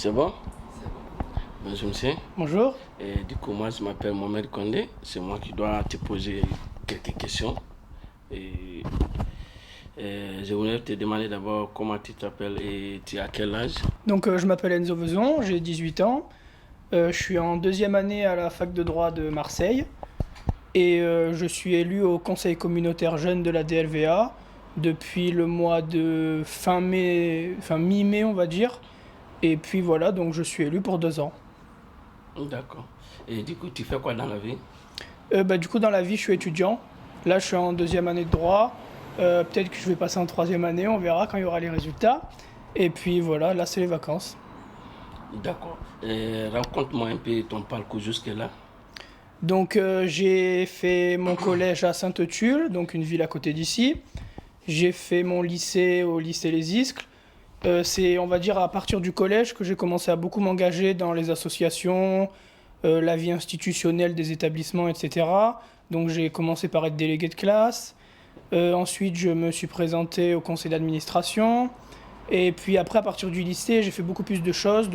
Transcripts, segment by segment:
C'est bon? Bonjour monsieur. Bonjour. Et du coup, moi je m'appelle Mohamed Kondé. C'est moi qui dois te poser quelques questions. Et, je voulais te demander d'abord comment tu t'appelles et tu as quel âge? Je m'appelle Enzo Vezon, j'ai 18 ans. Je suis en deuxième année à la fac de droit de Marseille. Et je suis élu au conseil communautaire jeune de la DLVA depuis le mois de fin mai, enfin mi-mai on va dire. Et puis voilà, donc je suis élu pour 2 ans. D'accord. Et du coup, tu fais quoi dans la vie? Du coup dans la vie je suis étudiant. Là je suis en deuxième année de droit. Peut-être que je vais passer en troisième année, on verra quand il y aura les résultats. Et puis voilà, là c'est les vacances. D'accord. Et raconte-moi un peu ton parcours jusque-là. J'ai fait mon collège à Sainte-Tulle, donc une ville à côté d'ici. J'ai fait mon lycée au lycée Les Iscles. C'est, on va dire, à partir du collège que j'ai commencé à beaucoup m'engager dans les associations, la vie institutionnelle des établissements, etc. Donc j'ai commencé par être délégué de classe. Ensuite, je me suis présenté au conseil d'administration. Et puis après, à partir du lycée, j'ai fait beaucoup plus de choses.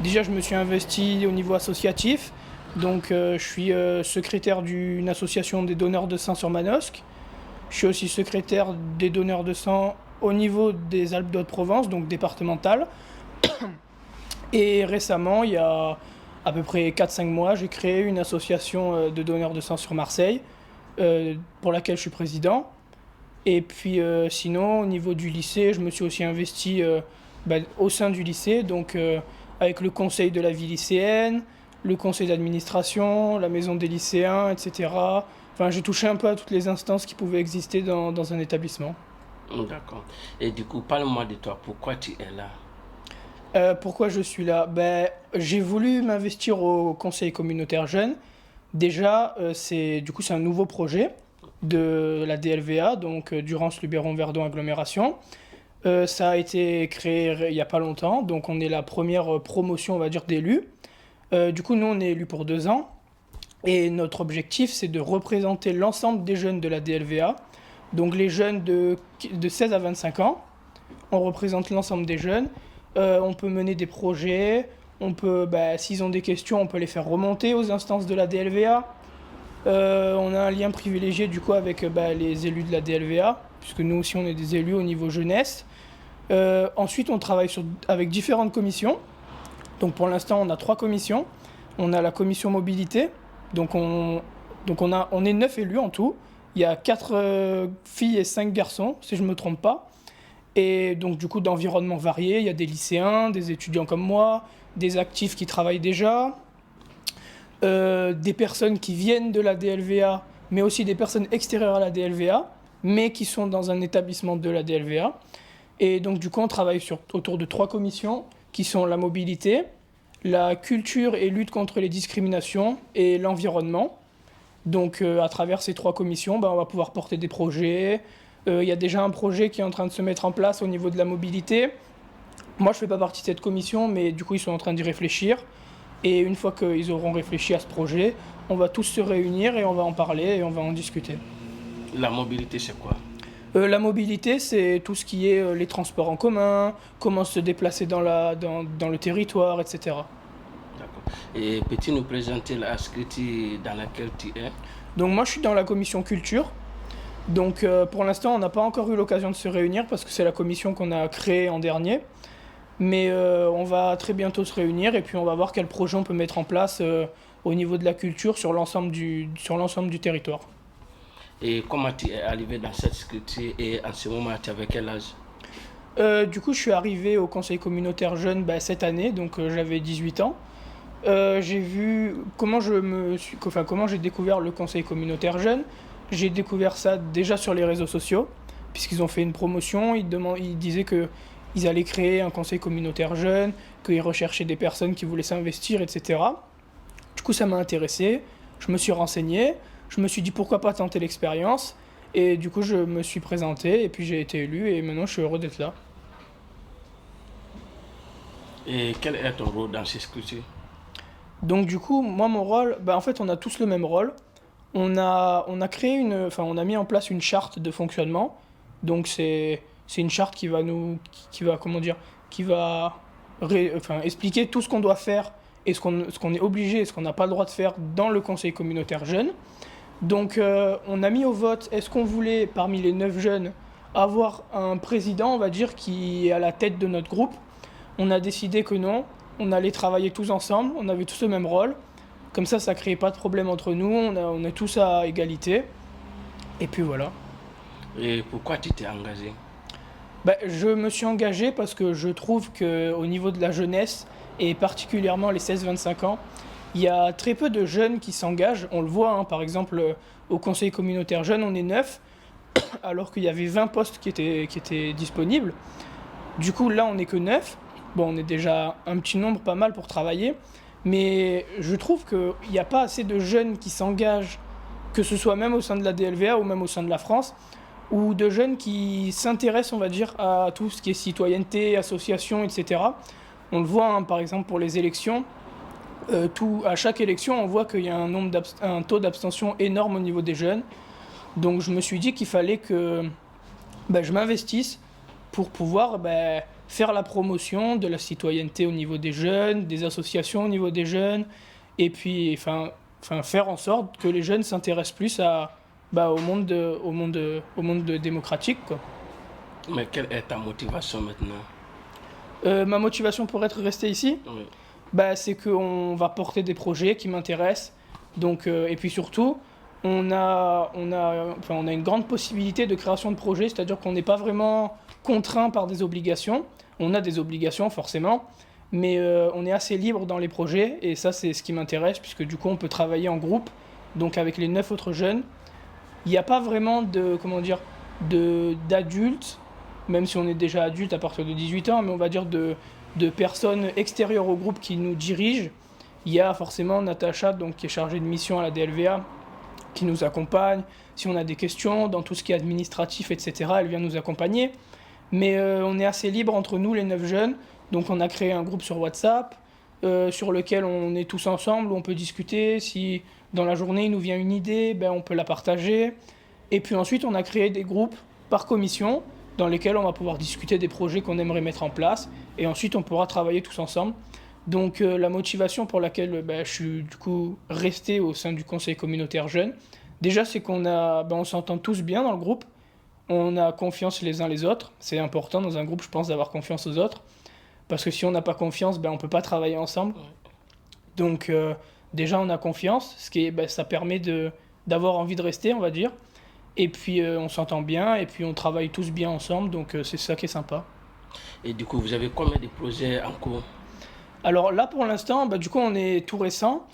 Déjà, je me suis investi au niveau associatif. Je suis secrétaire d'une association des donneurs de sang sur Manosque. Je suis aussi secrétaire des donneurs de sang au niveau des Alpes d'Haute-Provence, donc départemental. Et récemment, il y a à peu près 4-5 mois, j'ai créé une association de donneurs de sang sur Marseille, pour laquelle je suis président. Et puis sinon, au niveau du lycée, je me suis aussi investi au sein du lycée, avec le conseil de la vie lycéenne, le conseil d'administration, la maison des lycéens, etc. Enfin, j'ai touché un peu à toutes les instances qui pouvaient exister dans un établissement. D'accord. Et du coup, parle-moi de toi. Pourquoi tu es là? Pourquoi je suis là? J'ai voulu m'investir au conseil communautaire jeune. Déjà, c'est un nouveau projet de la DLVA, Durance Luberon Verdon Agglomération. Ça a été créé il n'y a pas longtemps, donc on est la première promotion, on va dire, d'élus. Nous, on est élus pour 2 ans. Et notre objectif, c'est de représenter l'ensemble des jeunes de la DLVA. Donc les jeunes de 16 à 25 ans, on représente l'ensemble des jeunes. On peut mener des projets, s'ils ont des questions, on peut les faire remonter aux instances de la DLVA. On a un lien privilégié du coup avec les élus de la DLVA, puisque nous aussi on est des élus au niveau jeunesse. Ensuite, on travaille avec différentes commissions. Donc pour l'instant, on a 3 commissions. On a la commission mobilité. On est 9 élus en tout. Il y a 4 filles et 5 garçons, si je ne me trompe pas. Et donc du coup d'environnements variés, il y a des lycéens, des étudiants comme moi, des actifs qui travaillent déjà, des personnes qui viennent de la DLVA, mais aussi des personnes extérieures à la DLVA, mais qui sont dans un établissement de la DLVA. Et donc du coup on travaille autour de 3 commissions qui sont la mobilité, la culture et lutte contre les discriminations et l'environnement. À travers ces 3 commissions, on va pouvoir porter des projets. Il y a déjà un projet qui est en train de se mettre en place au niveau de la mobilité. Moi, je ne fais pas partie de cette commission, mais du coup, ils sont en train d'y réfléchir. Et une fois qu'ils auront réfléchi à ce projet, on va tous se réunir et on va en parler et on va en discuter. La mobilité, c'est quoi? La mobilité, c'est tout ce qui est les transports en commun, comment se déplacer dans le territoire, etc. D'accord. Et peux-tu nous présenter la structure dans laquelle tu es? Donc moi, je suis dans la commission culture. Pour l'instant, on n'a pas encore eu l'occasion de se réunir parce que c'est la commission qu'on a créée en dernier. Mais on va très bientôt se réunir et puis on va voir quel projet on peut mettre en place au niveau de la culture sur l'ensemble du territoire. Et comment tu es arrivé dans cette structure et en ce moment, tu avais quel âge? Je suis arrivé au conseil communautaire jeune cette année, j'avais 18 ans. J'ai vu comment j'ai découvert le conseil communautaire jeune. J'ai découvert ça déjà sur les réseaux sociaux, puisqu'ils ont fait une promotion. Ils disaient qu'ils allaient créer un conseil communautaire jeune, qu'ils recherchaient des personnes qui voulaient s'investir, etc. Du coup, ça m'a intéressé. Je me suis renseigné. Je me suis dit pourquoi pas tenter l'expérience. Et du coup, je me suis présenté et puis j'ai été élu et maintenant je suis heureux d'être là. Et quel est ton rôle dans cette structure? Moi, mon rôle, en fait, on a tous le même rôle. On a mis en place une charte de fonctionnement. C'est une charte qui va comment dire, qui va expliquer tout ce qu'on doit faire et ce qu'on est obligé et ce qu'on n'a pas le droit de faire dans le conseil communautaire jeune. Donc on a mis au vote, est-ce qu'on voulait, parmi les 9 jeunes, avoir un président, on va dire, qui est à la tête de notre groupe. On a décidé que non, on allait travailler tous ensemble, on avait tous le même rôle. Comme ça ne créait pas de problème entre nous, on est tous à égalité. Et puis voilà. Et pourquoi tu t'es engagé? Je me suis engagé parce que je trouve qu'au niveau de la jeunesse, et particulièrement les 16-25 ans, il y a très peu de jeunes qui s'engagent. On le voit, hein, par exemple, au conseil communautaire jeune, on est 9, alors qu'il y avait 20 postes qui étaient disponibles. Du coup, là, on n'est que 9. Bon, on est déjà un petit nombre, pas mal pour travailler. Mais je trouve qu'il n'y a pas assez de jeunes qui s'engagent, que ce soit même au sein de la DLVA ou même au sein de la France, ou de jeunes qui s'intéressent, on va dire, à tout ce qui est citoyenneté, association, etc. On le voit, hein, par exemple, pour les élections. À chaque élection, on voit qu'il y a un taux d'abstention énorme au niveau des jeunes. Donc je me suis dit qu'il fallait que je m'investisse pour pouvoir faire la promotion de la citoyenneté au niveau des jeunes, des associations au niveau des jeunes, et puis faire en sorte que les jeunes s'intéressent plus au monde démocratique, quoi. Mais quelle est ta motivation maintenant? Ma motivation pour être resté ici, Oui. c'est qu'on va porter des projets qui m'intéressent. Donc, et puis surtout, on a une grande possibilité de création de projets, c'est-à-dire qu'on n'est pas vraiment contraint par des obligations. On a des obligations forcément, mais on est assez libre dans les projets, et ça c'est ce qui m'intéresse, puisque du coup on peut travailler en groupe, donc avec les 9 autres jeunes. Il n'y a pas vraiment d'adultes, même si on est déjà adulte à partir de 18 ans, mais on va dire de personnes extérieures au groupe qui nous dirigent. Il y a forcément Natacha, donc, qui est chargée de mission à la DLVA, qui nous accompagne. Si on a des questions dans tout ce qui est administratif, etc., elle vient nous accompagner. Mais on est assez libre entre nous, les 9 jeunes. Donc on a créé un groupe sur WhatsApp, sur lequel on est tous ensemble, où on peut discuter. Si dans la journée il nous vient une idée, on peut la partager. Et puis ensuite on a créé des groupes par commission, dans lesquels on va pouvoir discuter des projets qu'on aimerait mettre en place. Et ensuite on pourra travailler tous ensemble. Donc la motivation pour laquelle je suis du coup resté au sein du conseil communautaire jeune, déjà c'est on s'entend tous bien dans le groupe, on a confiance les uns les autres. C'est important dans un groupe, je pense, d'avoir confiance aux autres, parce que si on n'a pas confiance, on peut pas travailler ensemble. Donc déjà on a confiance, ça permet d'avoir envie de rester, on va dire. Et puis on s'entend bien, et puis on travaille tous bien ensemble, donc c'est ça qui est sympa. Et du coup, vous avez combien de projets en cours? Alors là, pour l'instant, du coup, on est tout récent.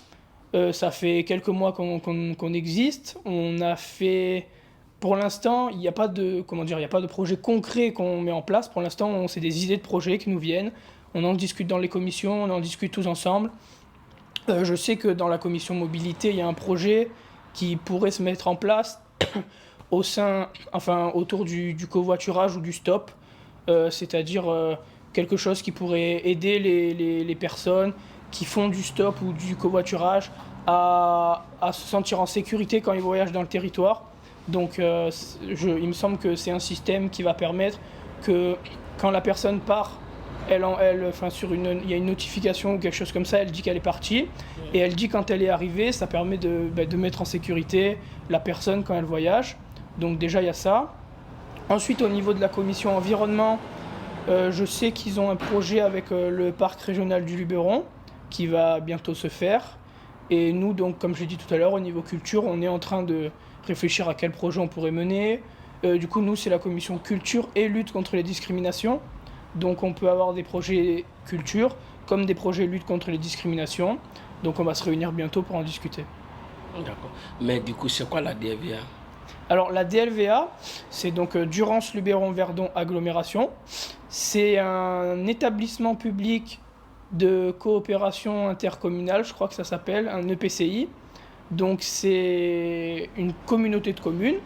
Ça fait quelques mois qu'on existe. On a fait... Pour l'instant, il n'y a pas de projet concret qu'on met en place. Pour l'instant, c'est des idées de projets qui nous viennent. On en discute dans les commissions, on en discute tous ensemble. Je sais que dans la commission mobilité, il y a un projet qui pourrait se mettre en place autour du covoiturage ou du stop. C'est-à-dire quelque chose qui pourrait aider les personnes qui font du stop ou du covoiturage à se sentir en sécurité quand ils voyagent dans le territoire. Donc il me semble que c'est un système qui va permettre que quand la personne part, il y a une notification ou quelque chose comme ça, elle dit qu'elle est partie, et elle dit quand elle est arrivée, ça permet de mettre en sécurité la personne quand elle voyage. Donc déjà il y a ça. Ensuite, au niveau de la commission environnement, je sais qu'ils ont un projet avec le parc régional du Luberon qui va bientôt se faire. Et nous, donc, comme je l'ai dit tout à l'heure, au niveau culture, on est en train de réfléchir à quel projet on pourrait mener. Du coup, nous, c'est la commission culture et lutte contre les discriminations. Donc, on peut avoir des projets culture comme des projets lutte contre les discriminations. Donc, on va se réunir bientôt pour en discuter. D'accord. Mais du coup, c'est quoi la DLVA? Alors la DLVA, c'est donc Durance Luberon Verdon Agglomération. C'est un établissement public de coopération intercommunale, je crois que ça s'appelle, un EPCI. Donc c'est une communauté de communes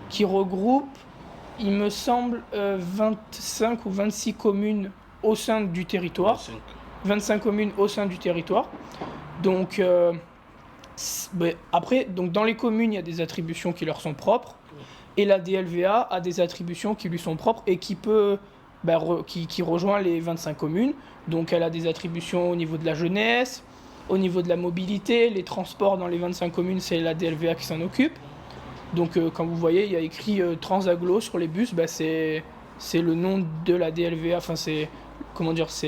qui regroupe, il me semble, 25 ou 26 communes au sein du territoire. 25 communes au sein du territoire. Donc après, donc dans les communes, il y a des attributions qui leur sont propres. Et la DLVA a des attributions qui lui sont propres et qui peut qui rejoint les 25 communes. Donc elle a des attributions au niveau de la jeunesse, au niveau de la mobilité, les transports dans les 25 communes, c'est la DLVA qui s'en occupe. Donc quand vous voyez, il y a écrit Transaglo sur les bus, c'est le nom de la DLVA, enfin c'est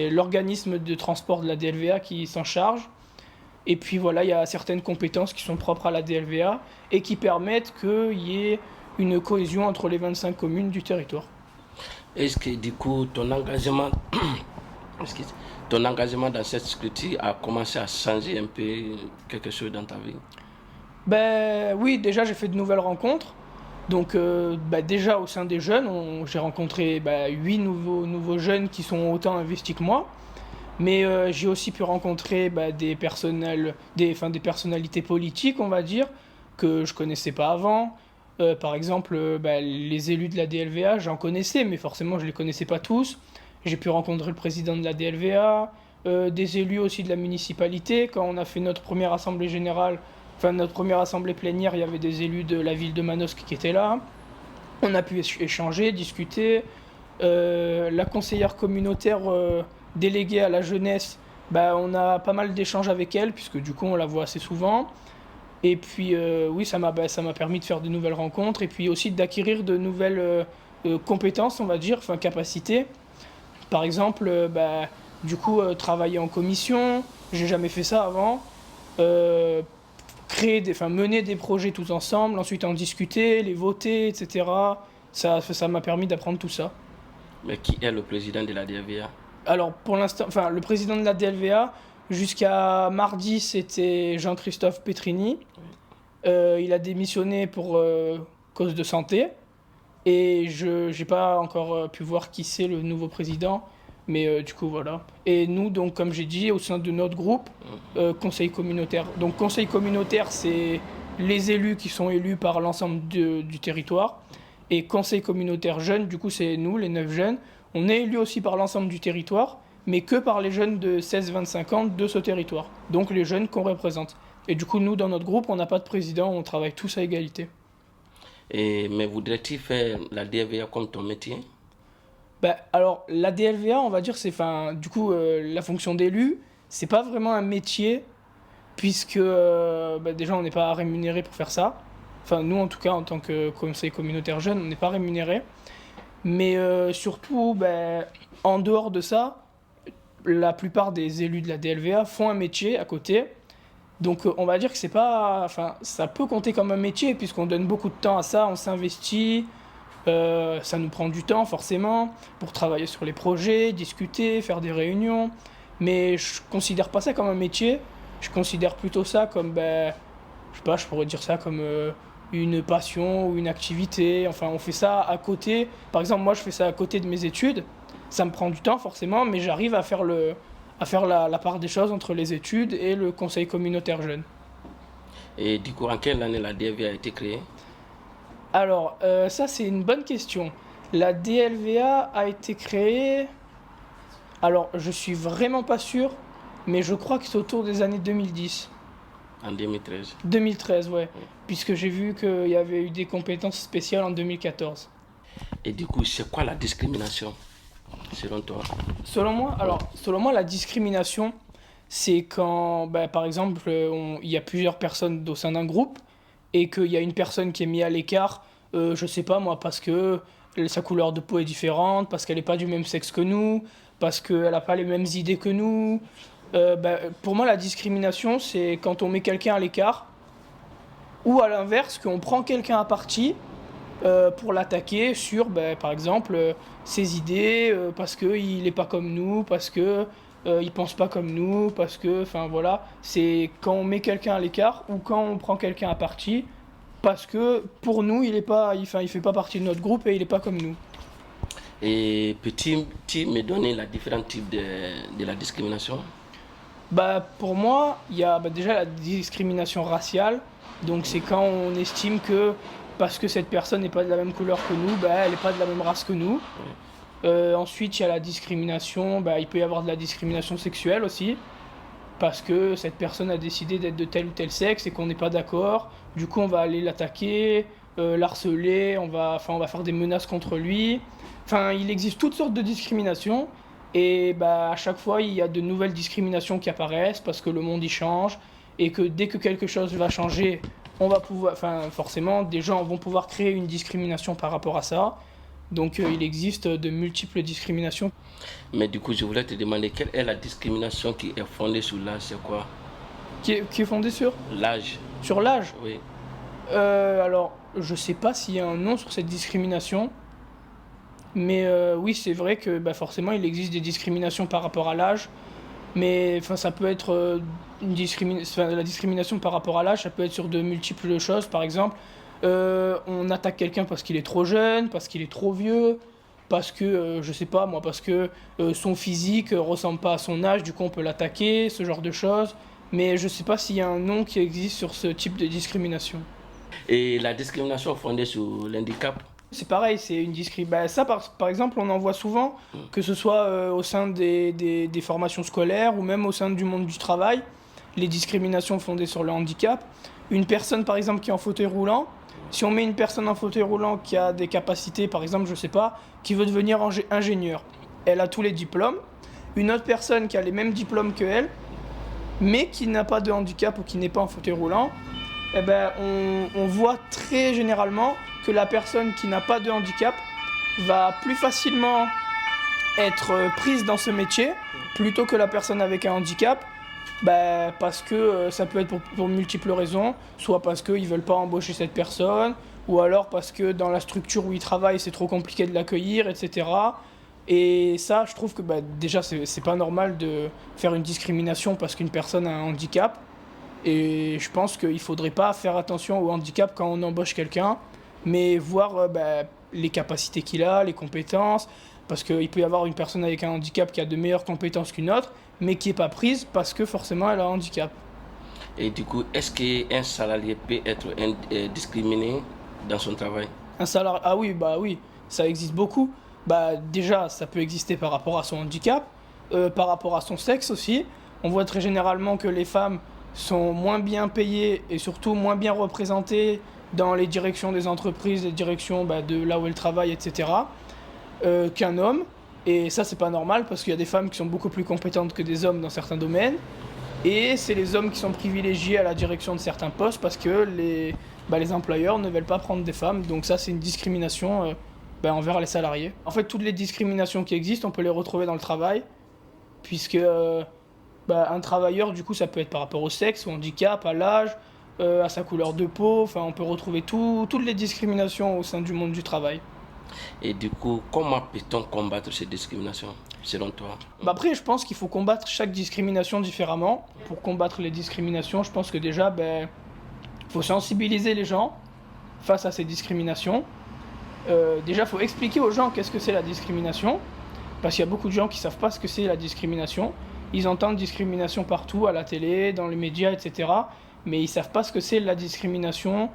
l'organisme de transport de la DLVA qui s'en charge. Et puis voilà, il y a certaines compétences qui sont propres à la DLVA et qui permettent qu'il y ait une cohésion entre les 25 communes du territoire. Est-ce que du coup, ton engagement dans cette structure a commencé à changer un peu quelque chose dans ta vie? Oui, déjà j'ai fait de nouvelles rencontres. Donc déjà au sein des jeunes, j'ai rencontré 8 nouveaux jeunes qui sont autant investis que moi. Mais j'ai aussi pu rencontrer des personnalités politiques, on va dire, que je connaissais pas avant. Par exemple, les élus de la DLVA, j'en connaissais, mais forcément je les connaissais pas tous. J'ai pu rencontrer le président de la DLVA, des élus aussi de la municipalité. Quand on a fait notre première assemblée générale, notre première assemblée plénière, il y avait des élus de la ville de Manosque qui étaient là. On a pu échanger, discuter. La conseillère communautaire déléguée à la jeunesse, on a pas mal d'échanges avec elle, puisque du coup on la voit assez souvent. Et puis oui, ça m'a permis de faire de nouvelles rencontres, et puis aussi d'acquérir de nouvelles compétences, on va dire, capacités. Par exemple, travailler en commission, j'ai jamais fait ça avant. Mener des projets tous ensemble, ensuite en discuter, les voter, etc. Ça m'a permis d'apprendre tout ça. Mais qui est le président de la DLVA? Alors pour l'instant, le président de la DLVA, jusqu'à mardi, c'était Jean-Christophe Petrini. Il a démissionné pour cause de santé. Et je n'ai pas encore pu voir qui c'est le nouveau président. Mais du coup, voilà. Et nous, donc, comme j'ai dit, au sein de notre groupe, conseil communautaire. Donc, conseil communautaire, c'est les élus qui sont élus par l'ensemble du territoire. Et conseil communautaire jeune, du coup, c'est nous, les 9 jeunes. On est élus aussi par l'ensemble du territoire, mais que par les jeunes de 16-25 ans de ce territoire. Donc, les jeunes qu'on représente. Et du coup, nous, dans notre groupe, on n'a pas de président, on travaille tous à égalité. Mais voudrais-tu faire la DLVA comme ton métier? Alors, la DLVA, on va dire, c'est, la fonction d'élu, c'est pas vraiment un métier, puisque déjà, on n'est pas rémunéré pour faire ça. Enfin, nous, en tout cas, en tant que conseil communautaire jeune, on n'est pas rémunéré. Mais surtout, en dehors de ça, la plupart des élus de la DLVA font un métier à côté. Donc, on va dire que c'est pas... ça peut compter comme un métier, puisqu'on donne beaucoup de temps à ça, on s'investit. Ça nous prend du temps forcément pour travailler sur les projets, discuter, faire des réunions. Mais je considère pas ça comme un métier. Je considère plutôt ça comme, je pourrais dire ça comme une passion ou une activité. Enfin, on fait ça à côté. Par exemple, moi, je fais ça à côté de mes études. Ça me prend du temps forcément, mais j'arrive à faire la part des choses entre les études et le conseil communautaire jeune. Et du coup, en quelle année la DLVA a été créée? Alors, ça c'est une bonne question. La DLVA a été créée... Alors, je suis vraiment pas sûr, mais je crois que c'est autour des années 2010. En 2013. 2013, ouais. Puisque j'ai vu qu'il y avait eu des compétences spéciales en 2014. Et du coup, c'est quoi la discrimination, selon toi? Selon moi, la discrimination, c'est quand, par exemple, il y a plusieurs personnes au sein d'un groupe, et qu'il y a une personne qui est mise à l'écart, je sais pas moi, parce que sa couleur de peau est différente, parce qu'elle n'est pas du même sexe que nous, parce qu'elle n'a pas les mêmes idées que nous. Pour moi, la discrimination, c'est quand on met quelqu'un à l'écart, ou à l'inverse, qu'on prend quelqu'un à partie pour l'attaquer sur, par exemple, ses idées, parce qu'il n'est pas comme nous, parce que il pense pas comme nous, parce que, voilà, c'est quand on met quelqu'un à l'écart ou quand on prend quelqu'un à partie, parce que pour nous, il fait pas partie de notre groupe et il est pas comme nous. Et peux-tu me donner les différents types de la discrimination? Pour moi, il y a déjà la discrimination raciale, donc c'est quand on estime que parce que cette personne n'est pas de la même couleur que nous, elle n'est pas de la même race que nous. Ensuite, il y a la discrimination, il peut y avoir de la discrimination sexuelle aussi, parce que cette personne a décidé d'être de tel ou tel sexe et qu'on n'est pas d'accord. Du coup, on va aller l'attaquer, l'harceler, on va faire des menaces contre lui. Enfin, il existe toutes sortes de discriminations. Et bah, à chaque fois, il y a de nouvelles discriminations qui apparaissent parce que le monde y change. Et que dès que quelque chose va changer, on va pouvoir, enfin, forcément, des gens vont pouvoir créer une discrimination par rapport à ça. Donc, il existe de multiples discriminations. Mais du coup, je voulais te demander quelle est la discrimination qui est fondée sur l'âge, c'est quoi? Qui est fondée L'âge, sur l'âge. oui. Alors, je sais pas s'il y a un nom sur cette discrimination. Mais oui, c'est vrai que bah, forcément, il existe des discriminations par rapport à l'âge. Mais enfin, ça peut être la discrimination par rapport à l'âge, ça peut être sur de multiples choses. Par exemple, on attaque quelqu'un parce qu'il est trop jeune, parce qu'il est trop vieux, parce que, je sais pas moi, parce que son physique ressemble pas à son âge, du coup on peut l'attaquer, ce genre de choses. Mais je sais pas s'il y a un nom qui existe sur ce type de discrimination. Et la discrimination fondée sur l'handicap? C'est pareil, c'est une discrimination. Bah, ça, par exemple, on en voit souvent, que ce soit au sein des formations scolaires ou même au sein du monde du travail, les discriminations fondées sur le handicap. Une personne, par exemple, qui est en fauteuil roulant, si on met une personne en fauteuil roulant qui a des capacités, par exemple, je sais pas, qui veut devenir ingénieur, elle a tous les diplômes. Une autre personne qui a les mêmes diplômes que elle, mais qui n'a pas de handicap ou qui n'est pas en fauteuil roulant, eh ben, on voit très généralement que la personne qui n'a pas de handicap va plus facilement être prise dans ce métier plutôt que la personne avec un handicap, bah, parce que ça peut être pour multiples raisons, soit parce qu'ils ne veulent pas embaucher cette personne, ou alors parce que dans la structure où ils travaillent c'est trop compliqué de l'accueillir, etc. Et ça, je trouve que bah, déjà c'est pas normal de faire une discrimination parce qu'une personne a un handicap. Et je pense qu'il ne faudrait pas faire attention au handicap quand on embauche quelqu'un, mais voir bah, les capacités qu'il a, les compétences, parce qu'il peut y avoir une personne avec un handicap qui a de meilleures compétences qu'une autre, mais qui n'est pas prise parce que forcément elle a un handicap. Et du coup, est-ce qu'un salarié peut être discriminé dans son travail? Un salarié, ah oui, bah oui, ça existe beaucoup. Bah déjà, ça peut exister par rapport à son handicap, par rapport à son sexe aussi. On voit très généralement que les femmes sont moins bien payées et surtout moins bien représentées dans les directions des entreprises, les directions bah, de là où elles travaillent, etc., qu'un homme. Et ça, c'est pas normal parce qu'il y a des femmes qui sont beaucoup plus compétentes que des hommes dans certains domaines. Et c'est les hommes qui sont privilégiés à la direction de certains postes parce que les employeurs ne veulent pas prendre des femmes. Donc ça, c'est une discrimination envers les salariés. En fait, toutes les discriminations qui existent, on peut les retrouver dans le travail, puisque un travailleur, du coup, ça peut être par rapport au sexe, au handicap, à l'âge, à sa couleur de peau. Enfin, on peut retrouver toutes les discriminations au sein du monde du travail. Et du coup, comment peut-on combattre ces discriminations, selon toi? Après, je pense qu'il faut combattre chaque discrimination différemment. Pour combattre les discriminations, je pense que déjà, faut sensibiliser les gens face à ces discriminations. Déjà, il faut expliquer aux gens qu'est-ce que c'est la discrimination, parce qu'il y a beaucoup de gens qui ne savent pas ce que c'est la discrimination. Ils entendent discrimination partout, à la télé, dans les médias, etc. Mais ils ne savent pas ce que c'est la discrimination.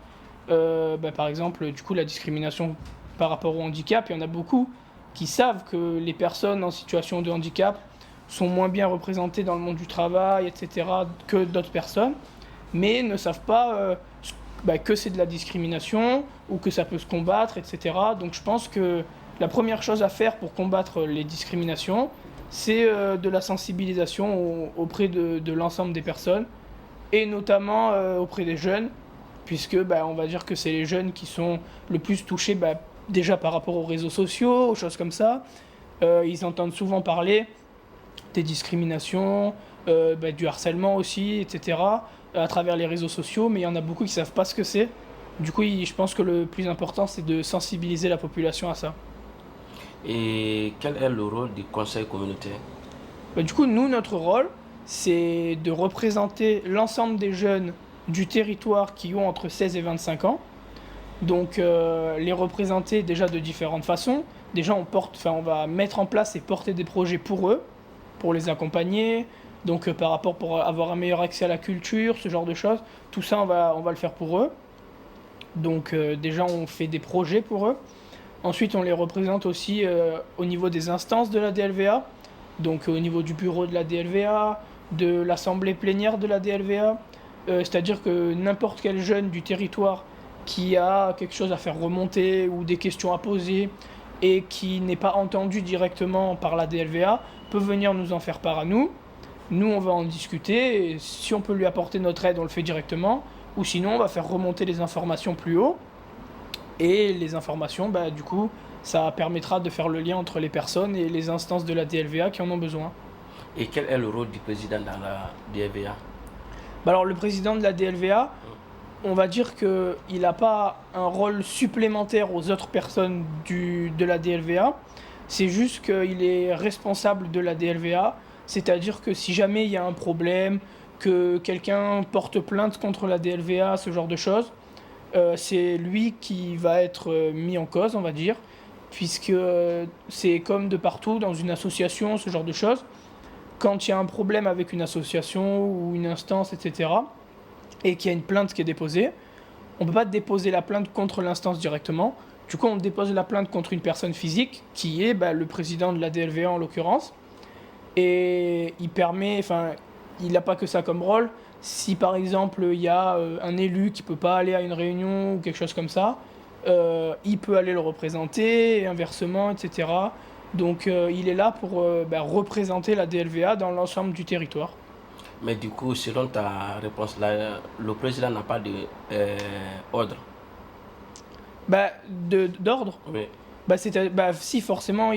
Par exemple, du coup, la discrimination par rapport au handicap, il y en a beaucoup qui savent que les personnes en situation de handicap sont moins bien représentées dans le monde du travail, etc., que d'autres personnes, mais ne savent pas que c'est de la discrimination ou que ça peut se combattre, etc. Donc je pense que la première chose à faire pour combattre les discriminations, c'est de la sensibilisation auprès de l'ensemble des personnes, et notamment auprès des jeunes, puisque on va dire que c'est les jeunes qui sont le plus touchés déjà par rapport aux réseaux sociaux, aux choses comme ça. Ils entendent souvent parler des discriminations, du harcèlement aussi, etc., à travers les réseaux sociaux, mais il y en a beaucoup qui ne savent pas ce que c'est. Du coup, je pense que le plus important, c'est de sensibiliser la population à ça. Et quel est le rôle du conseil communautaire? Du coup, nous, notre rôle, c'est de représenter l'ensemble des jeunes du territoire qui ont entre 16 et 25 ans. Donc, les représenter déjà de différentes façons. Déjà, on va mettre en place et porter des projets pour eux, pour les accompagner. Donc, par rapport pour avoir un meilleur accès à la culture, ce genre de choses. Tout ça, on va le faire pour eux. Donc, déjà, on fait des projets pour eux. Ensuite, on les représente aussi au niveau des instances de la DLVA. Donc, au niveau du bureau de la DLVA, de l'assemblée plénière de la DLVA. C'est-à-dire que n'importe quel jeune du territoire qui a quelque chose à faire remonter ou des questions à poser et qui n'est pas entendu directement par la DLVA, peut venir nous en faire part à nous. Nous, on va en discuter, et si on peut lui apporter notre aide, on le fait directement, ou sinon, on va faire remonter les informations plus haut, et les informations, du coup, ça permettra de faire le lien entre les personnes et les instances de la DLVA qui en ont besoin. Et quel est le rôle du président dans la DLVA? Alors, le président de la DLVA, on va dire qu'il n'a pas un rôle supplémentaire aux autres personnes de la DLVA, c'est juste qu'il est responsable de la DLVA, c'est-à-dire que si jamais il y a un problème, que quelqu'un porte plainte contre la DLVA, ce genre de choses, c'est lui qui va être mis en cause, on va dire, puisque c'est comme de partout dans une association, ce genre de choses. Quand il y a un problème avec une association ou une instance, etc., et qu'il y a une plainte qui est déposée, on ne peut pas déposer la plainte contre l'instance directement. Du coup, on dépose la plainte contre une personne physique, qui est le président de la DLVA en l'occurrence. Et il n'a pas que ça comme rôle. Si par exemple, il y a un élu qui ne peut pas aller à une réunion ou quelque chose comme ça, il peut aller le représenter, et inversement, etc. Donc il est là pour représenter la DLVA dans l'ensemble du territoire. Mais du coup, selon ta réponse là, le président n'a pas d'ordre. D'ordre. Oui. Si, forcément,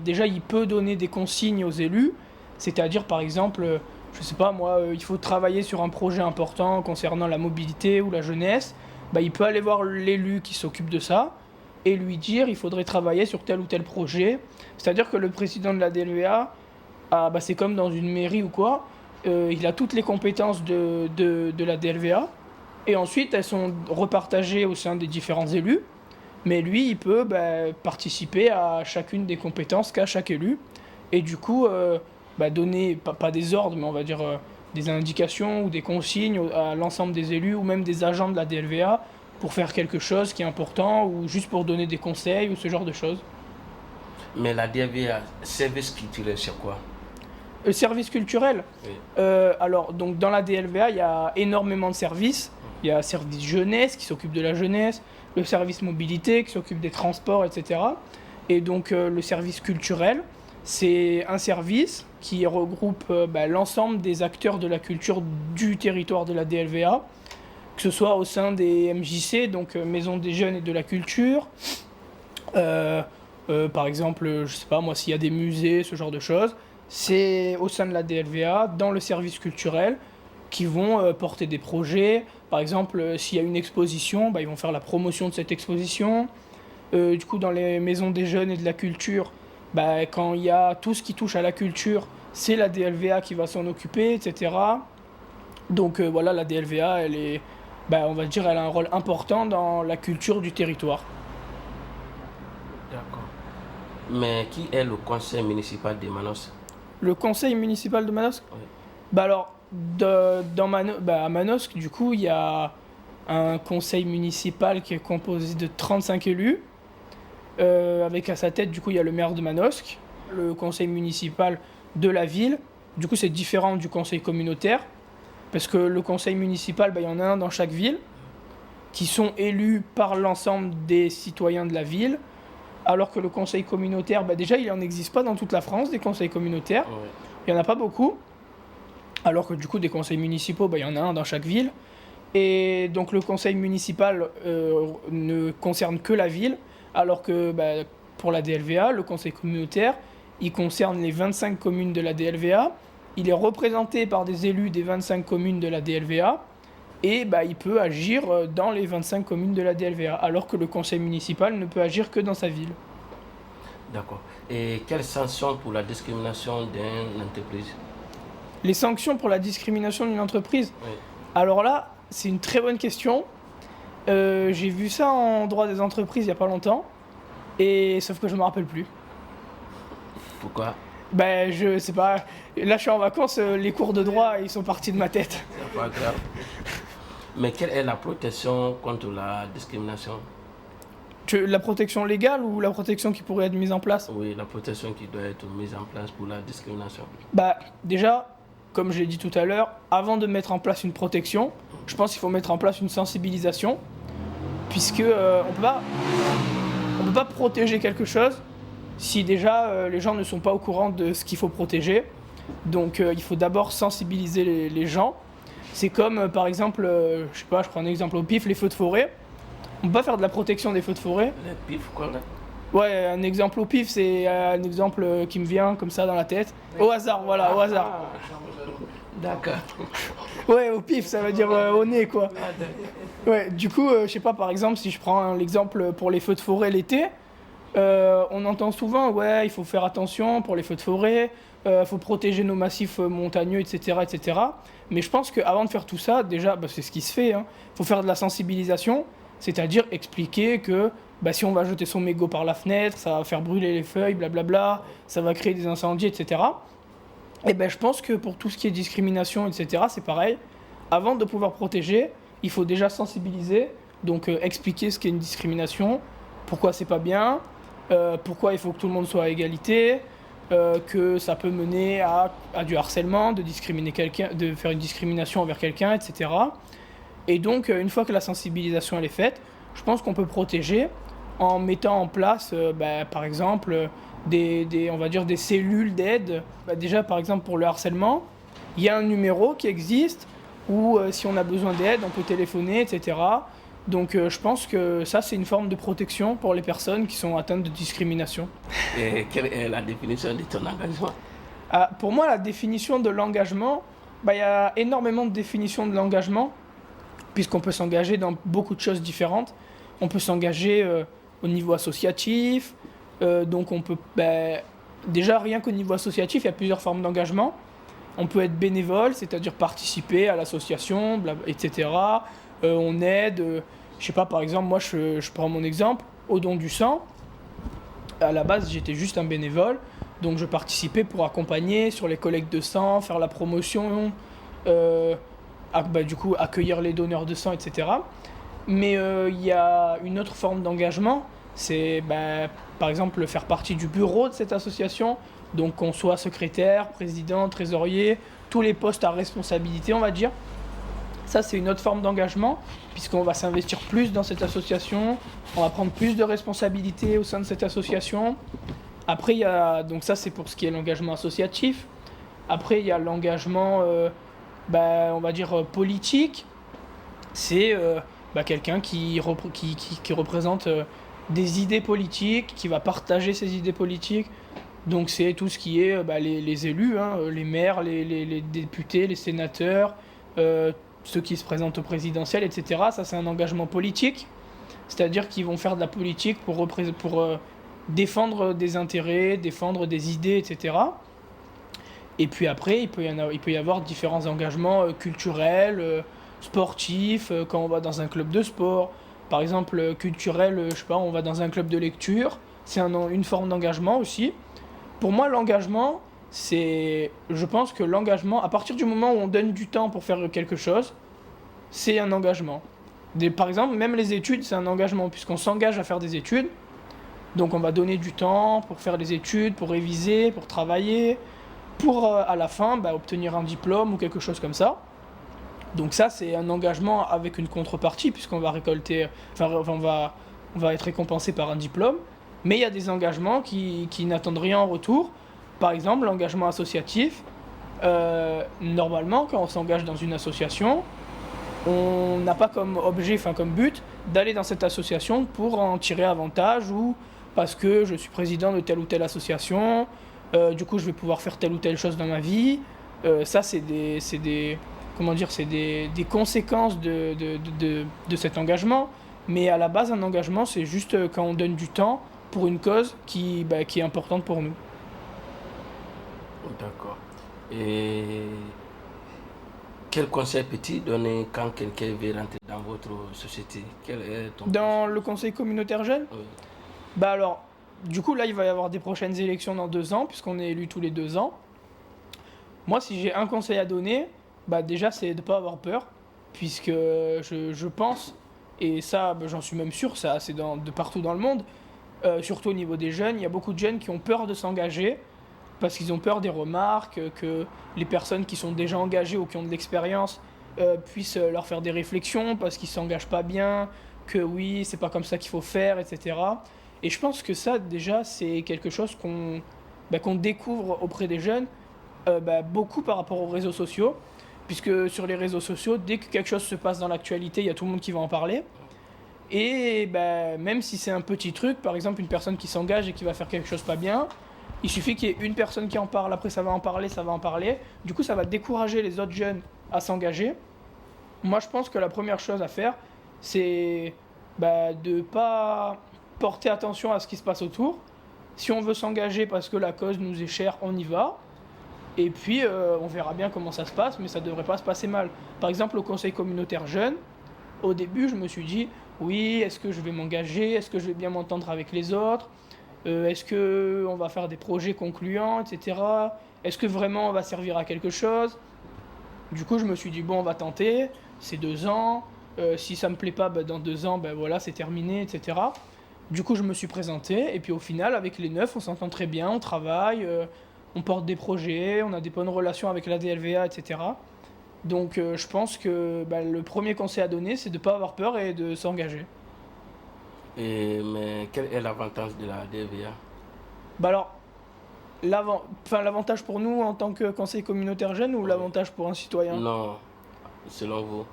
déjà, il peut donner des consignes aux élus, c'est-à-dire, par exemple, je sais pas moi, il faut travailler sur un projet important concernant la mobilité ou la jeunesse, il peut aller voir l'élu qui s'occupe de ça et lui dire il faudrait travailler sur tel ou tel projet. C'est-à-dire que le président de la DLVA, c'est comme dans une mairie ou quoi, il a toutes les compétences de la DLVA, et ensuite elles sont repartagées au sein des différents élus. Mais lui, il peut participer à chacune des compétences qu'a chaque élu. Et du coup, donner, pas des ordres, mais on va dire des indications ou des consignes à l'ensemble des élus ou même des agents de la DLVA pour faire quelque chose qui est important ou juste pour donner des conseils ou ce genre de choses. Mais la DLVA, service culturel, c'est quoi? Le service culturel, oui. Alors, donc, dans la DLVA, il y a énormément de services. Il y a un service jeunesse qui s'occupe de la jeunesse, le service mobilité qui s'occupe des transports, etc. Et donc le service culturel, c'est un service qui regroupe l'ensemble des acteurs de la culture du territoire de la DLVA, que ce soit au sein des MJC, donc Maison des Jeunes et de la Culture, par exemple, je sais pas moi, s'il y a des musées, ce genre de choses, c'est au sein de la DLVA, dans le service culturel, qui vont porter des projets. Par exemple, s'il y a une exposition, ils vont faire la promotion de cette exposition. Du coup, dans les maisons des jeunes et de la culture, quand il y a tout ce qui touche à la culture, c'est la DLVA qui va s'en occuper, etc. Donc voilà, la DLVA, elle est, on va dire, elle a un rôle important dans la culture du territoire. D'accord. Mais qui est le conseil municipal de Manosque? Le conseil municipal de Manosque? Oui. Alors, à Manosque, du coup, il y a un conseil municipal qui est composé de 35 élus. Avec à sa tête, du coup, il y a le maire de Manosque, le conseil municipal de la ville. Du coup, c'est différent du conseil communautaire, parce que le conseil municipal, il y en a un dans chaque ville, qui sont élus par l'ensemble des citoyens de la ville, alors que le conseil communautaire, déjà, il n'en existe pas dans toute la France, des conseils communautaires. Oui. Il n'y en a pas beaucoup. Alors que du coup, des conseils municipaux, il y en a un dans chaque ville. Et donc le conseil municipal ne concerne que la ville, alors que pour la DLVA, le conseil communautaire, il concerne les 25 communes de la DLVA. Il est représenté par des élus des 25 communes de la DLVA. Et il peut agir dans les 25 communes de la DLVA, alors que le conseil municipal ne peut agir que dans sa ville. D'accord. Et quelles sanctions pour la discrimination d'une entreprise? Les sanctions pour la discrimination d'une entreprise? Oui. Alors là, c'est une très bonne question. J'ai vu ça en droit des entreprises il n'y a pas longtemps, sauf que je ne me rappelle plus. Pourquoi? Je sais pas. Là, je suis en vacances, les cours de droit, ils sont partis de ma tête. C'est pas grave. Mais quelle est la protection contre la discrimination? La protection légale ou la protection qui pourrait être mise en place? Oui, la protection qui doit être mise en place pour la discrimination. Déjà, comme je l'ai dit tout à l'heure, avant de mettre en place une protection, je pense qu'il faut mettre en place une sensibilisation. puisque on peut pas protéger quelque chose si déjà les gens ne sont pas au courant de ce qu'il faut protéger. Donc il faut d'abord sensibiliser les gens. C'est comme par exemple, je sais pas, je prends un exemple au pif, les feux de forêt. On peut pas faire de la protection des feux de forêt. Les pifs, quoi, là. Ouais, un exemple au pif, c'est un exemple qui me vient comme ça dans la tête. Au hasard, voilà, au hasard. D'accord. Ouais, au pif, ça veut dire au nez, quoi. Ouais, du coup, je sais pas, par exemple, si je prends l'exemple pour les feux de forêt l'été, on entend souvent, ouais, il faut faire attention pour les feux de forêt, faut protéger nos massifs montagneux, etc., etc. Mais je pense qu'avant de faire tout ça, déjà, c'est ce qui se fait, faut faire de la sensibilisation, c'est-à-dire expliquer que si on va jeter son mégot par la fenêtre, ça va faire brûler les feuilles, blablabla, ça va créer des incendies, etc. Et je pense que pour tout ce qui est discrimination, etc., c'est pareil. Avant de pouvoir protéger, il faut déjà sensibiliser, donc expliquer ce qu'est une discrimination, pourquoi c'est pas bien, pourquoi il faut que tout le monde soit à égalité, que ça peut mener à du harcèlement, de discriminer quelqu'un, de faire une discrimination envers quelqu'un, etc. Et donc, une fois que la sensibilisation elle est faite, je pense qu'on peut protéger en mettant en place, par exemple, on va dire des cellules d'aide. Déjà, par exemple, pour le harcèlement, il y a un numéro qui existe où, si on a besoin d'aide, on peut téléphoner, etc. Donc, je pense que ça, c'est une forme de protection pour les personnes qui sont atteintes de discrimination. Et quelle est la définition de ton engagement? Pour moi, la définition de l'engagement, il y a énormément de définitions de l'engagement, puisqu'on peut s'engager dans beaucoup de choses différentes. On peut s'engager au niveau associatif, donc on peut... déjà, rien qu'au niveau associatif, il y a plusieurs formes d'engagement. On peut être bénévole, c'est-à-dire participer à l'association, etc. On aide, je sais pas, par exemple, moi je prends mon exemple, au don du sang. À la base, j'étais juste un bénévole, donc je participais pour accompagner sur les collectes de sang, faire la promotion, du coup accueillir les donneurs de sang, etc. Mais il y a une autre forme d'engagement, c'est par exemple faire partie du bureau de cette association, donc qu'on soit secrétaire, président, trésorier, tous les postes à responsabilité, on va dire. Ça, c'est une autre forme d'engagement, puisqu'on va s'investir plus dans cette association, on va prendre plus de responsabilités au sein de cette association. Après, il y a, donc ça, c'est pour ce qui est l'engagement associatif. Après, il y a l'engagement, on va dire, politique. C'est quelqu'un qui représente des idées politiques, qui va partager ses idées politiques. Donc c'est tout ce qui est les élus, les maires, les députés, les sénateurs, ceux qui se présentent au présidentiel, etc. Ça, c'est un engagement politique. C'est-à-dire qu'ils vont faire de la politique pour défendre des intérêts, défendre des idées, etc. Et puis après, il peut y avoir différents engagements culturels, sportifs, quand on va dans un club de sport. Par exemple, culturel, je sais pas, on va dans un club de lecture. C'est une forme d'engagement aussi. Pour moi, l'engagement, je pense que l'engagement, à partir du moment où on donne du temps pour faire quelque chose, c'est un engagement. Par exemple, même les études, c'est un engagement, puisqu'on s'engage à faire des études. Donc on va donner du temps pour faire des études, pour réviser, pour travailler, pour à la fin obtenir un diplôme ou quelque chose comme ça. Donc ça, c'est un engagement avec une contrepartie, puisqu'on va récolter, on va être récompensé par un diplôme. Mais il y a des engagements qui n'attendent rien en retour. Par exemple, l'engagement associatif. Normalement, quand on s'engage dans une association, on n'a pas comme comme but, d'aller dans cette association pour en tirer avantage ou parce que je suis président de telle ou telle association, du coup je vais pouvoir faire telle ou telle chose dans ma vie. Ça, c'est des conséquences de cet engagement. Mais à la base, un engagement, c'est juste quand on donne du temps pour une cause qui est importante pour nous. D'accord. Et quel conseil peux-tu donner quand quelqu'un veut rentrer dans votre société? Quel est ton Dans le conseil communautaire jeune? Oui. Alors, du coup, là, il va y avoir des prochaines élections dans 2 ans, puisqu'on est élu tous les 2 ans. Moi, si j'ai un conseil à donner, déjà, c'est de ne pas avoir peur, puisque je pense, et ça, j'en suis même sûr, ça, c'est de partout dans le monde, surtout au niveau des jeunes, il y a beaucoup de jeunes qui ont peur de s'engager, parce qu'ils ont peur des remarques, que les personnes qui sont déjà engagées ou qui ont de l'expérience puissent leur faire des réflexions, parce qu'ils ne s'engagent pas bien, que oui, c'est pas comme ça qu'il faut faire, etc. Et je pense que ça, déjà, c'est quelque chose qu'on découvre auprès des jeunes, beaucoup par rapport aux réseaux sociaux, puisque sur les réseaux sociaux, dès que quelque chose se passe dans l'actualité, il y a tout le monde qui va en parler. Et même si c'est un petit truc, par exemple une personne qui s'engage et qui va faire quelque chose pas bien, il suffit qu'il y ait une personne qui en parle, après ça va en parler, ça va en parler. Du coup, ça va décourager les autres jeunes à s'engager. Moi, je pense que la première chose à faire, c'est de pas porter attention à ce qui se passe autour. Si on veut s'engager parce que la cause nous est chère, on y va. Et puis, on verra bien comment ça se passe, mais ça devrait pas se passer mal. Par exemple, au conseil communautaire jeune, au début, je me suis dit, oui, est-ce que je vais m'engager? Est-ce que je vais bien m'entendre avec les autres? Est-ce qu'on va faire des projets concluants, etc. Est-ce que vraiment on va servir à quelque chose? Du coup, je me suis dit, bon, on va tenter, c'est 2 ans. Si ça me plaît pas, dans 2 ans, voilà, c'est terminé, etc. Du coup, je me suis présenté, et puis au final, avec les 9, on s'entend très bien, on travaille, on porte des projets, on a des bonnes relations avec la DLVA, etc. Donc je pense que le premier conseil à donner, c'est de ne pas avoir peur et de s'engager. Mais quel est l'avantage de la DVA? Alors, l'avantage pour nous en tant que conseil communautaire jeune ou l'avantage pour un citoyen? Non, selon vous.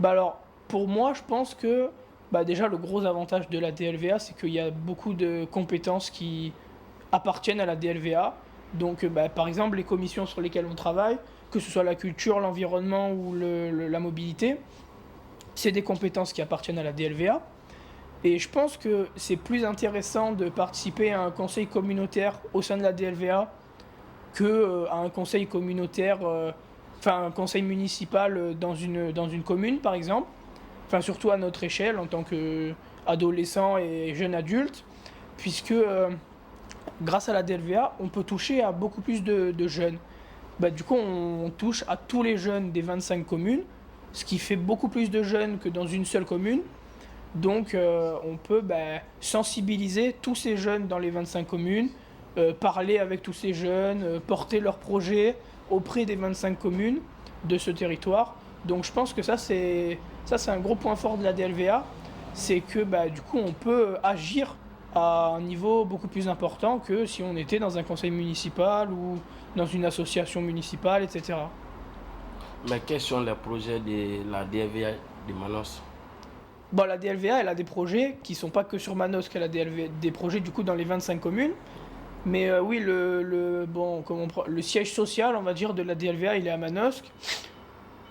Alors, pour moi, je pense que déjà le gros avantage de la DLVA, c'est qu'il y a beaucoup de compétences qui appartiennent à la DLVA. Donc, par exemple, les commissions sur lesquelles on travaille, que ce soit la culture, l'environnement ou la mobilité, c'est des compétences qui appartiennent à la DLVA. Et je pense que c'est plus intéressant de participer à un conseil communautaire au sein de la DLVA qu'à un conseil communautaire, un conseil municipal dans une commune par exemple. Enfin, surtout à notre échelle en tant qu'adolescent et jeune adulte, puisque grâce à la DLVA, on peut toucher à beaucoup plus de jeunes. Du coup, on touche à tous les jeunes des 25 communes, ce qui fait beaucoup plus de jeunes que dans une seule commune. Donc, on peut sensibiliser tous ces jeunes dans les 25 communes, parler avec tous ces jeunes, porter leurs projets auprès des 25 communes de ce territoire. Donc, je pense que ça, c'est un gros point fort de la DLVA. C'est que, du coup, on peut agir à un niveau beaucoup plus important que si on était dans un conseil municipal ou dans une association municipale, etc. Mais quels sont les projets de la DVA de Manos? La DLVA, elle a des projets qui ne sont pas que sur Manosque, elle a des projets du coup dans les 25 communes. Mais oui, le siège social, on va dire, de la DLVA, il est à Manosque.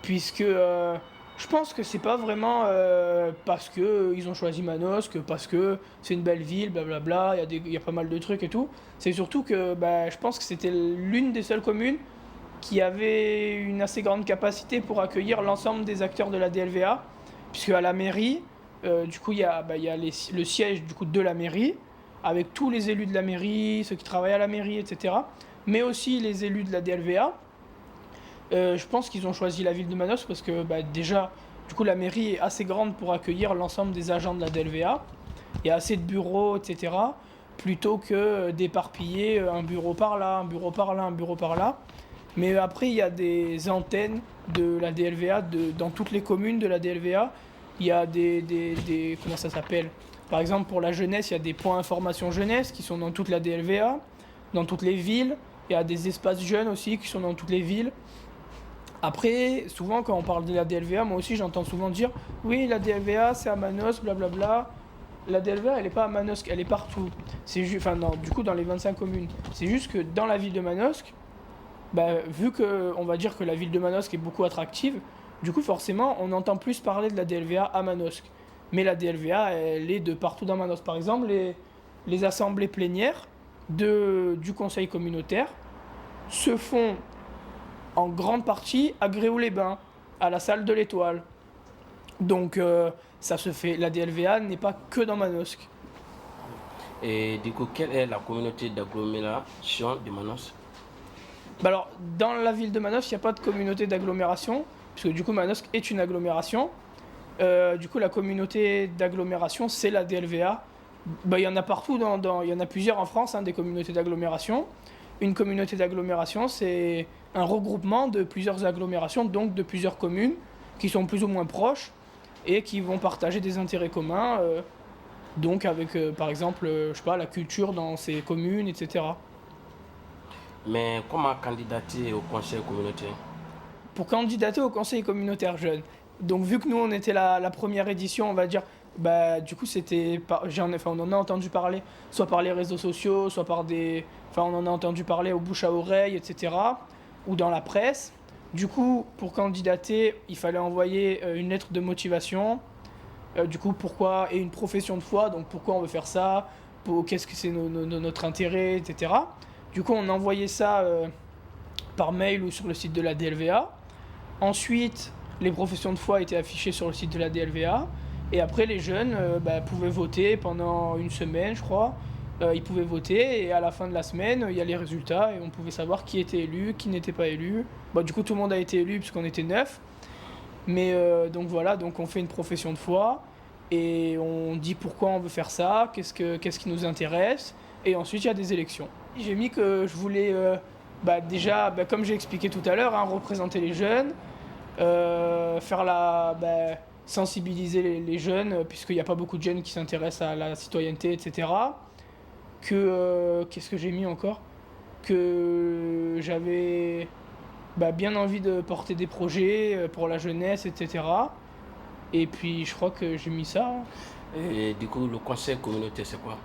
Puisque je pense que c'est pas vraiment parce qu'ils ont choisi Manosque, parce que c'est une belle ville, blablabla, il y a pas mal de trucs et tout. C'est surtout que je pense que c'était l'une des seules communes qui avait une assez grande capacité pour accueillir l'ensemble des acteurs de la DLVA. Puisque à la mairie, du coup, il y a le siège du coup, de la mairie, avec tous les élus de la mairie, ceux qui travaillent à la mairie, etc. Mais aussi les élus de la DLVA. Je pense qu'ils ont choisi la ville de Manos parce que déjà, du coup, la mairie est assez grande pour accueillir l'ensemble des agents de la DLVA. Il y a assez de bureaux, etc. Plutôt que d'éparpiller un bureau par là, un bureau par là, un bureau par là. Mais après, il y a des antennes de la DLVA dans toutes les communes de la DLVA. Il y a des comment ça s'appelle? Par exemple, pour la jeunesse, il y a des points information jeunesse qui sont dans toute la DLVA, dans toutes les villes. Il y a des espaces jeunes aussi qui sont dans toutes les villes. Après, souvent, quand on parle de la DLVA, moi aussi, j'entends souvent dire « Oui, la DLVA, c'est à Manosque, blablabla. » La DLVA, elle n'est pas à Manosque, elle est partout. Du coup, dans les 25 communes. C'est juste que dans la ville de Manosque, vu qu'on va dire que la ville de Manosque est beaucoup attractive, du coup forcément on entend plus parler de la DLVA à Manosque. Mais la DLVA, elle est de partout dans Manosque. Par exemple, les assemblées plénières du conseil communautaire se font en grande partie à Gréoux-les-Bains, à la salle de l'Étoile. Donc ça se fait. La DLVA n'est pas que dans Manosque. Et du coup, quelle est la communauté d'agglomération de Manos? Alors, dans la ville de Manosque, il n'y a pas de communauté d'agglomération, puisque du coup, Manosque est une agglomération. Du coup, la communauté d'agglomération, c'est la DLVA. Il y en a partout, il y en a plusieurs en France, des communautés d'agglomération. Une communauté d'agglomération, c'est un regroupement de plusieurs agglomérations, donc de plusieurs communes, qui sont plus ou moins proches. et qui vont partager des intérêts communs, donc avec par exemple je sais pas, la culture dans ces communes, etc. Mais comment candidater au conseil communautaire? Pour candidater au conseil communautaire jeune, donc vu que nous on était la première édition, on va dire, bah du coup c'était on en a entendu parler soit par les réseaux sociaux, soit par on en a entendu parler au bouche à oreille, etc., ou dans la presse. Du coup, pour candidater, il fallait envoyer une lettre de motivation, du coup pourquoi, et une profession de foi, donc pourquoi on veut faire ça, qu'est-ce que c'est notre intérêt, etc. Du coup on envoyait ça par mail ou sur le site de la DLVA. Ensuite, les professions de foi étaient affichées sur le site de la DLVA. Et après, les jeunes pouvaient voter pendant une semaine, je crois. Ils pouvaient voter et à la fin de la semaine, il y a les résultats et on pouvait savoir qui était élu, qui n'était pas élu. Du coup, tout le monde a été élu puisqu'on était 9. Mais donc voilà, donc on fait une profession de foi et on dit pourquoi on veut faire ça, qu'est-ce qui nous intéresse. Et ensuite, il y a des élections. J'ai mis que je voulais déjà, comme j'ai expliqué tout à l'heure, représenter les jeunes, sensibiliser les jeunes, puisqu'il n'y a pas beaucoup de jeunes qui s'intéressent à la citoyenneté, etc. Qu'est-ce que j'ai mis encore? Que j'avais bien envie de porter des projets pour la jeunesse, etc. Et puis je crois que j'ai mis ça. Et du coup, le conseil communautaire, c'est quoi?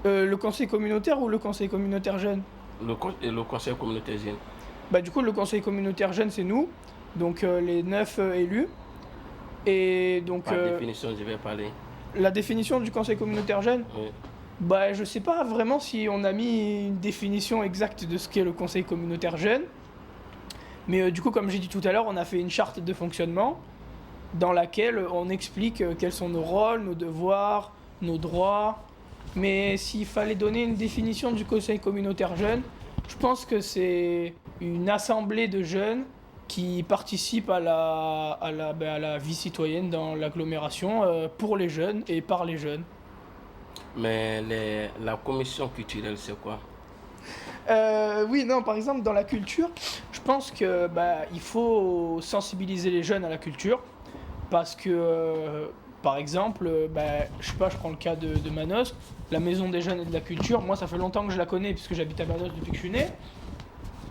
Le conseil communautaire ou le conseil communautaire jeune? Le conseil communautaire jeune. Du coup, le conseil communautaire jeune, c'est nous, donc les 9 élus. Et donc, Par définition, je vais parler. La définition du conseil communautaire jeune? Oui. Je sais pas vraiment si on a mis une définition exacte de ce qu'est le conseil communautaire jeune. Mais du coup, comme j'ai dit tout à l'heure, on a fait une charte de fonctionnement dans laquelle on explique quels sont nos rôles, nos devoirs, nos droits. Mais s'il fallait donner une définition du conseil communautaire jeune, je pense que c'est une assemblée de jeunes qui participent à la vie citoyenne dans l'agglomération pour les jeunes et par les jeunes. Mais la commission culturelle, c'est quoi? Oui, non, par exemple, dans la culture, je pense que il faut sensibiliser les jeunes à la culture parce que, par exemple, je sais pas, je prends le cas de Manos, la maison des jeunes et de la culture. Moi, ça fait longtemps que je la connais puisque j'habite à Manos depuis que je suis né.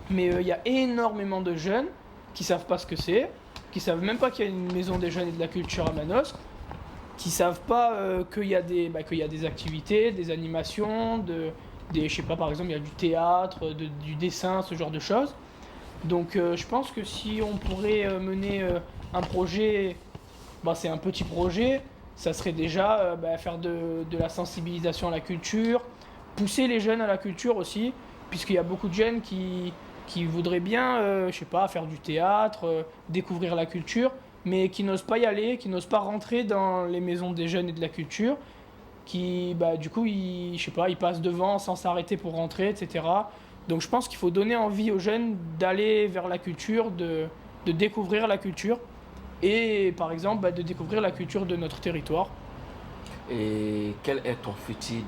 Mais il y a énormément de jeunes qui savent pas ce que c'est, qui savent même pas qu'il y a une maison des jeunes et de la culture à Manos, qui savent pas qu'il y a des activités, des animations, je sais pas, par exemple, il y a du théâtre, du dessin, ce genre de choses. Donc je pense que si on pourrait mener un projet, c'est un petit projet, ça serait déjà faire de la sensibilisation à la culture, pousser les jeunes à la culture aussi, puisqu'il y a beaucoup de jeunes qui voudraient bien, je sais pas, faire du théâtre, découvrir la culture, mais qui n'osent pas y aller, qui n'osent pas rentrer dans les maisons des jeunes et de la culture, qui du coup ils passent devant sans s'arrêter pour rentrer, etc. Donc je pense qu'il faut donner envie aux jeunes d'aller vers la culture, de découvrir la culture et par exemple de découvrir la culture de notre territoire. Et quel est ton futur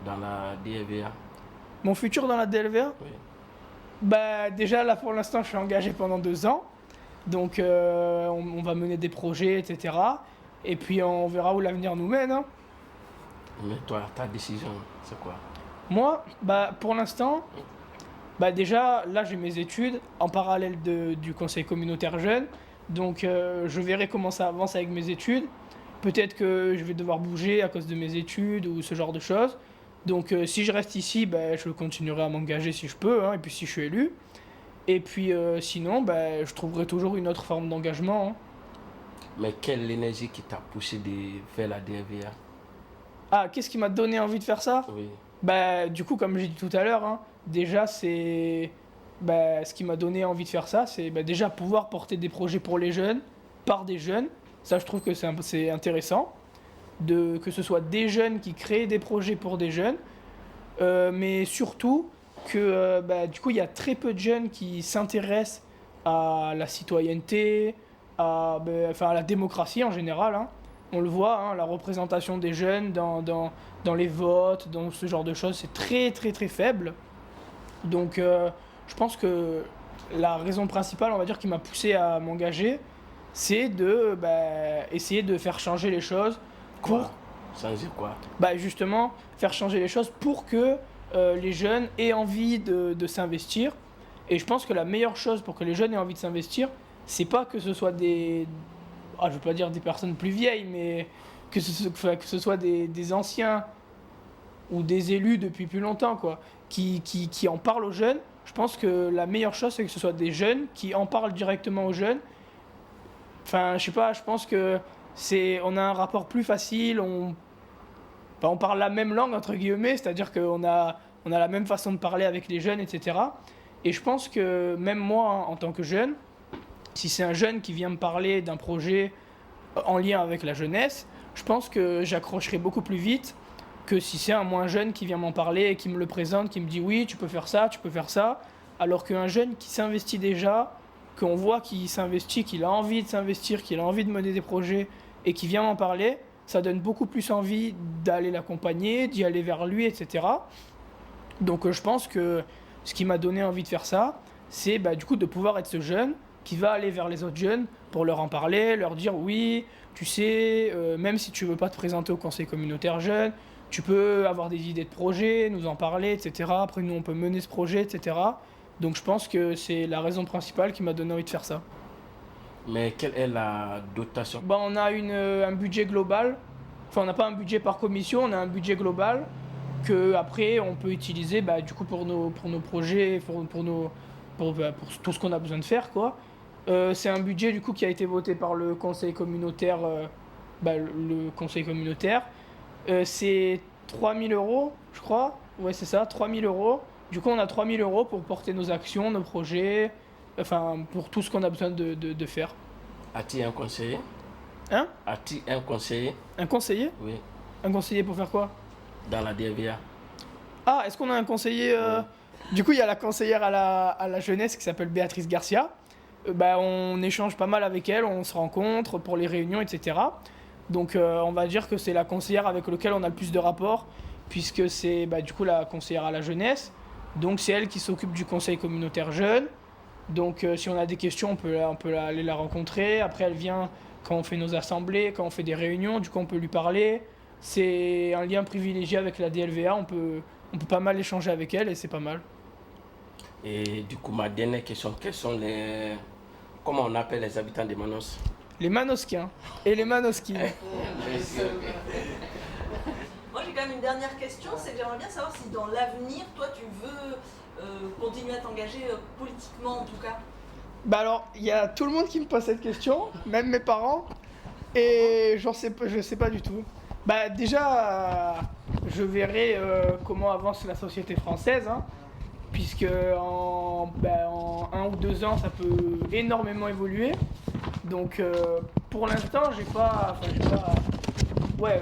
dans la DLVA? Mon futur dans la DLVA? Oui. Déjà là pour l'instant je suis engagé pendant 2 ans, donc on va mener des projets, etc. Et puis on verra où l'avenir nous mène. Hein. Mais toi, ta décision, c'est quoi? Moi, pour l'instant, déjà, là, j'ai mes études en parallèle du conseil communautaire jeune. Donc, je verrai comment ça avance avec mes études. Peut-être que je vais devoir bouger à cause de mes études ou ce genre de choses. Donc, si je reste ici, je continuerai à m'engager si je peux, et puis si je suis élu. Et puis, sinon, je trouverai toujours une autre forme d'engagement. Hein. Mais quelle est l'énergie qui t'a poussé vers la DLVA? Ah, qu'est-ce qui m'a donné envie de faire ça? Oui. Du coup, comme j'ai dit tout à l'heure, déjà, c'est... ce qui m'a donné envie de faire ça, c'est déjà pouvoir porter des projets pour les jeunes, par des jeunes. Ça, je trouve que c'est intéressant. Que ce soit des jeunes qui créent des projets pour des jeunes. Mais surtout, que du coup, il y a très peu de jeunes qui s'intéressent à la citoyenneté, à la démocratie en général. Hein. On le voit, la représentation des jeunes dans les votes, dans ce genre de choses, c'est très très très faible. Donc je pense que la raison principale, on va dire, qui m'a poussé à m'engager, c'est de essayer de faire changer les choses pour... Quoi? Ça veut dire quoi? Justement, faire changer les choses pour que les jeunes aient envie de s'investir. Et je pense que la meilleure chose pour que les jeunes aient envie de s'investir, c'est pas que ce soit je veux pas dire des personnes plus vieilles, mais que ce soit des anciens ou des élus depuis plus longtemps, quoi, qui en parlent aux jeunes. Je pense que la meilleure chose, c'est que ce soit des jeunes qui en parlent directement aux jeunes. Enfin, je sais pas, je pense que on a un rapport plus facile, on parle la même langue, entre guillemets, c'est-à-dire qu'on a la même façon de parler avec les jeunes, etc. Et je pense que même moi, en tant que jeune, si c'est un jeune qui vient me parler d'un projet en lien avec la jeunesse, je pense que j'accrocherai beaucoup plus vite que si c'est un moins jeune qui vient m'en parler et qui me le présente, qui me dit oui, tu peux faire ça, alors qu'un jeune qui s'investit déjà, qu'on voit qu'il s'investit, qu'il a envie de s'investir, qu'il a envie de mener des projets et qui vient m'en parler, ça donne beaucoup plus envie d'aller l'accompagner, d'y aller vers lui, etc. Donc je pense que ce qui m'a donné envie de faire ça, c'est du coup de pouvoir être ce jeune qui va aller vers les autres jeunes pour leur en parler, leur dire oui, tu sais, même si tu veux pas te présenter au conseil communautaire jeune, tu peux avoir des idées de projet, nous en parler, etc. Après nous on peut mener ce projet, etc. Donc je pense que c'est la raison principale qui m'a donné envie de faire ça. Mais quelle est la dotation? On a un budget global. Enfin, on n'a pas un budget par commission, on a un budget global que après on peut utiliser du coup pour nos projets, pour tout ce qu'on a besoin de faire, quoi. C'est un budget du coup qui a été voté par le conseil communautaire. Le conseil communautaire. C'est 3 000 euros, je crois. Ouais, c'est ça, 3 000 euros. Du coup, on a 3 000 euros pour porter nos actions, nos projets, enfin, pour tout ce qu'on a besoin de faire. As-tu un conseiller? Hein? As-tu un conseiller? Un conseiller? Oui. Un conseiller pour faire quoi? Dans la DVA. Ah, est-ce qu'on a un conseiller Du coup, il y a la conseillère à la jeunesse qui s'appelle Béatrice Garcia. On échange pas mal avec elle, on se rencontre pour les réunions, etc. Donc, on va dire que c'est la conseillère avec laquelle on a le plus de rapports, puisque c'est du coup la conseillère à la jeunesse. Donc, c'est elle qui s'occupe du conseil communautaire jeune. Donc, si on a des questions, on peut aller la rencontrer. Après, elle vient quand on fait nos assemblées, quand on fait des réunions. Du coup, on peut lui parler. C'est un lien privilégié avec la DLVA. On peut pas mal échanger avec elle et c'est pas mal. Et du coup, ma dernière question, comment on appelle les habitants de Manos? Les Manosquiens et les Manosquines. Moi, j'ai quand même une dernière question, c'est que j'aimerais bien savoir si dans l'avenir, toi, tu veux continuer à t'engager politiquement, en tout cas. Alors, il y a tout le monde qui me pose cette question, même mes parents, et je sais pas du tout. Déjà, je verrai comment avance la société française, hein, puisque en 1 ou 2 ans, ça peut énormément évoluer. Donc, pour l'instant,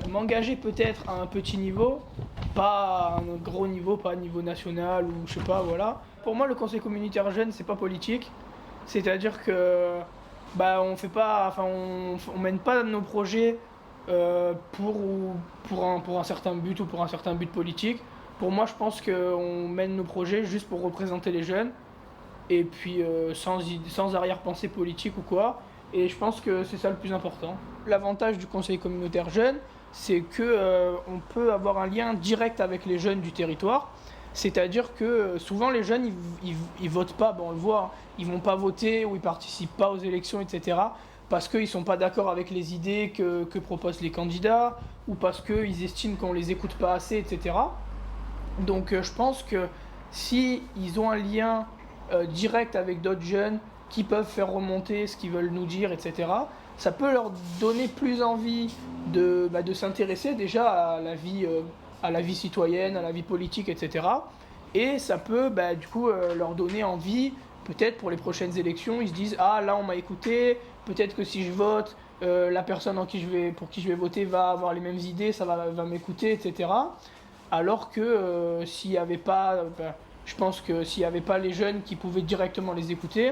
m'engager peut-être à un petit niveau, pas à un gros niveau, pas à un niveau national ou je sais pas, voilà. Pour moi, le conseil communautaire jeune, c'est pas politique. C'est-à-dire que on mène pas nos projets pour un certain but ou pour un certain but politique. Pour moi, je pense qu'on mène nos projets juste pour représenter les jeunes et puis sans arrière-pensée politique ou quoi. Et je pense que c'est ça le plus important. L'avantage du conseil communautaire jeune, c'est qu'on peut avoir un lien direct avec les jeunes du territoire. C'est-à-dire que souvent les jeunes, ils votent pas, on le voit, ils vont pas voter ou ils participent pas aux élections, etc. Parce qu'ils sont pas d'accord avec les idées que proposent les candidats ou parce qu'ils estiment qu'on les écoute pas assez, etc. Donc je pense que si ils ont un lien direct avec d'autres jeunes qui peuvent faire remonter ce qu'ils veulent nous dire, etc., ça peut leur donner plus envie de s'intéresser déjà à la vie citoyenne, à la vie politique, etc. Et ça peut du coup leur donner envie, peut-être pour les prochaines élections, ils se disent « Ah, là on m'a écouté, peut-être que si je vote, la personne pour qui je vais voter va avoir les mêmes idées, ça va m'écouter, etc. » Alors que s'il n'y avait pas, je pense que s'il n'y avait pas les jeunes qui pouvaient directement les écouter,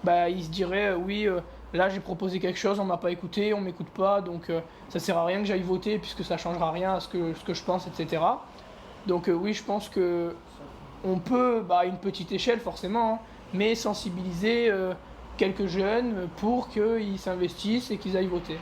ils se diraient oui, là j'ai proposé quelque chose, on m'a pas écouté, on m'écoute pas, donc ça sert à rien que j'aille voter puisque ça changera rien à ce que je pense, etc. Donc oui, je pense que on peut, à une petite échelle forcément, hein, mais sensibiliser quelques jeunes pour qu'ils s'investissent et qu'ils aillent voter.